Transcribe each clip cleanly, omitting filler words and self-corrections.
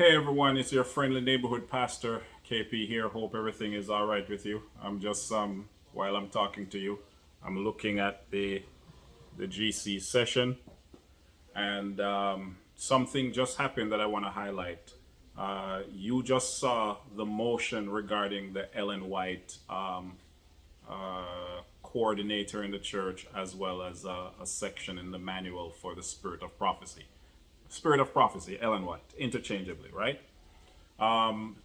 Hey everyone, it's your friendly neighborhood pastor KP here. Hope everything is all right with you. I'm just while I'm talking to you, I'm looking at the GC session, and something just happened that I want to highlight. You just saw the motion regarding the Ellen White coordinator in the church, as well as a section in the manual for the Spirit of Prophecy. Spirit of Prophecy, Ellen White, interchangeably, right?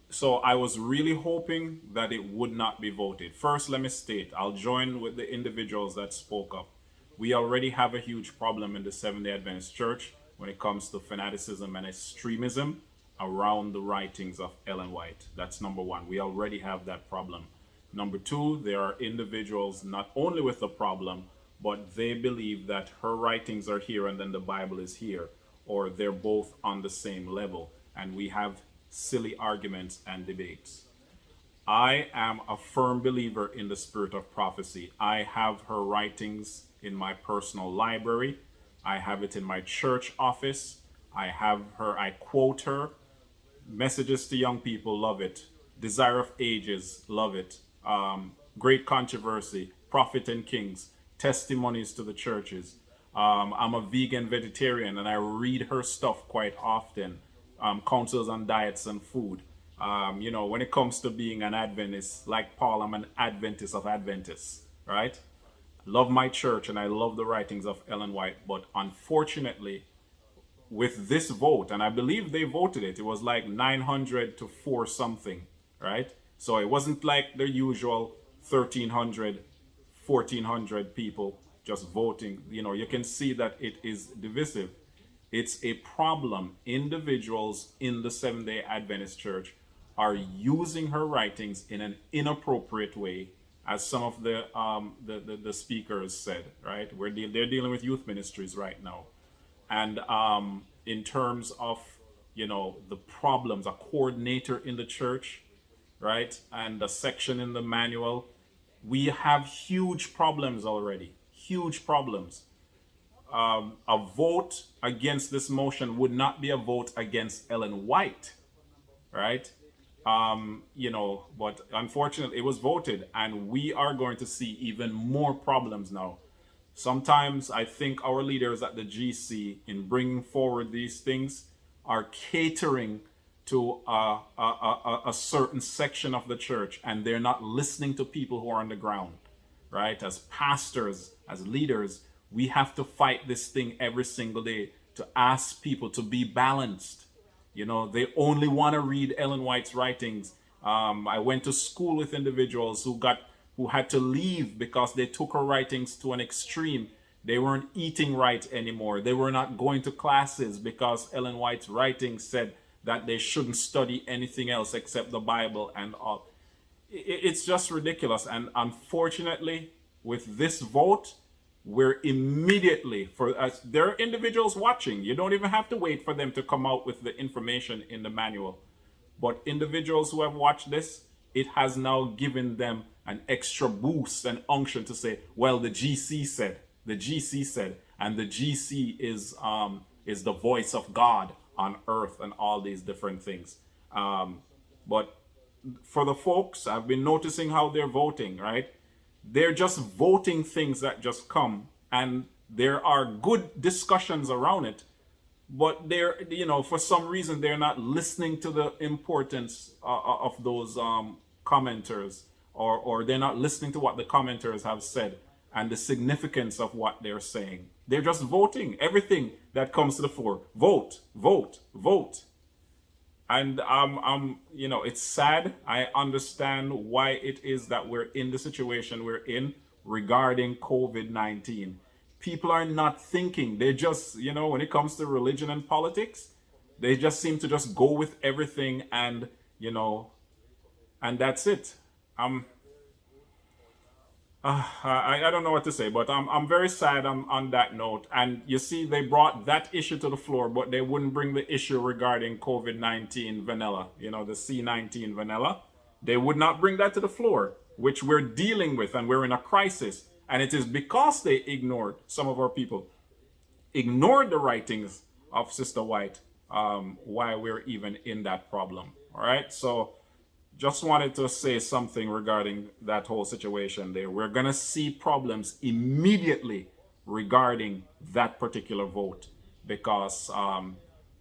So I was really hoping that it would not be voted. First, let me state, I'll join with the individuals that spoke up. We already have a huge problem in the Seventh-day Adventist Church when it comes to fanaticism and extremism around the writings of Ellen White. That's number one. We already have that problem. Number two, there are individuals not only with the problem, but they believe that her writings are here and then the Bible is here, or they're both on the same level. And we have silly arguments and debates. I am a firm believer in the Spirit of Prophecy. I have her writings in my personal library. I have it in my church office. I have her, I quote her. Messages to Young People, love it. Desire of Ages, love it. Great Controversy, Prophet and Kings, Testimonies to the Churches. I'm a vegan vegetarian and I read her stuff quite often. Counsels on diets and food. When it comes to being an Adventist, like Paul, I'm an Adventist of Adventists, right? Love my church and I love the writings of Ellen White, but unfortunately, with this vote, and I believe they voted it was like 900 to 4 something, right? So it wasn't like the usual 1,300, 1,400 people just voting. You can see that it is divisive. It's a problem. Individuals in the Seventh-day Adventist Church are using her writings in an inappropriate way, as some of the speakers said, right? They're dealing with youth ministries right now. And in terms of, the problems, a coordinator in the church, right? And a section in the manual, we have huge problems already, huge problems. A vote against this motion would not be a vote against Ellen White, right? But unfortunately it was voted, and we are going to see even more problems now. Sometimes I think our leaders at the GC, in bringing forward these things, are catering to a certain section of the church, and they're not listening to people who are on the ground, right? As pastors, as leaders, we have to fight this thing every single day to ask people to be balanced. They only want to read Ellen White's writings. I went to school with individuals who had to leave because they took her writings to an extreme. They weren't eating right anymore. They were not going to classes because Ellen White's writings said that they shouldn't study anything else except the Bible and all. It's just ridiculous. And unfortunately, with this vote, we're immediately, there are individuals watching. You don't even have to wait for them to come out with the information in the manual. But individuals who have watched this, it has now given them an extra boost and unction to say, well, the GC said, and the GC is the voice of God on earth and all these different things. But for the folks, I've been noticing how they're voting, right? They're just voting things that just come, and there are good discussions around it, but for some reason they're not listening to the importance of those commenters, or they're not listening to what the commenters have said and the significance of what they're saying. They're just voting everything that comes to the fore. Vote, vote, vote. And it's sad. I understand why it is that we're in the situation we're in regarding COVID-19. People are not thinking. They just, when it comes to religion and politics, they just seem to just go with everything, and and that's it. I don't know what to say, but I'm very sad on that note. And you see, they brought that issue to the floor, but they wouldn't bring the issue regarding COVID-19 vanilla, the C19 vanilla. They would not bring that to the floor, which we're dealing with, and we're in a crisis. And it is because they ignored, some of our people ignored the writings of Sister White, why we're even in that problem. All right. So just wanted to say something regarding that whole situation there. We're going to see problems immediately regarding that particular vote because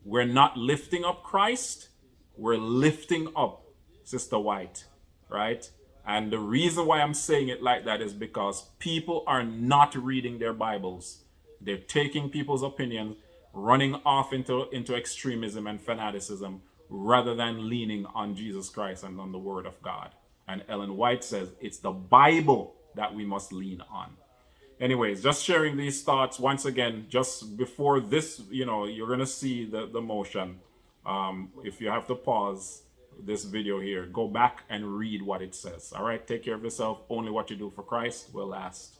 we're not lifting up Christ, we're lifting up Sister White, right? And the reason why I'm saying it like that is because people are not reading their Bibles. They're taking people's opinions, running off into extremism and fanaticism rather than leaning on Jesus Christ and on the Word of God. And Ellen White says it's the Bible that we must lean on. Anyways, just sharing these thoughts once again, just before this, you're going to see the motion. If you have to pause this video here, go back and read what it says. All right, take care of yourself. Only what you do for Christ will last.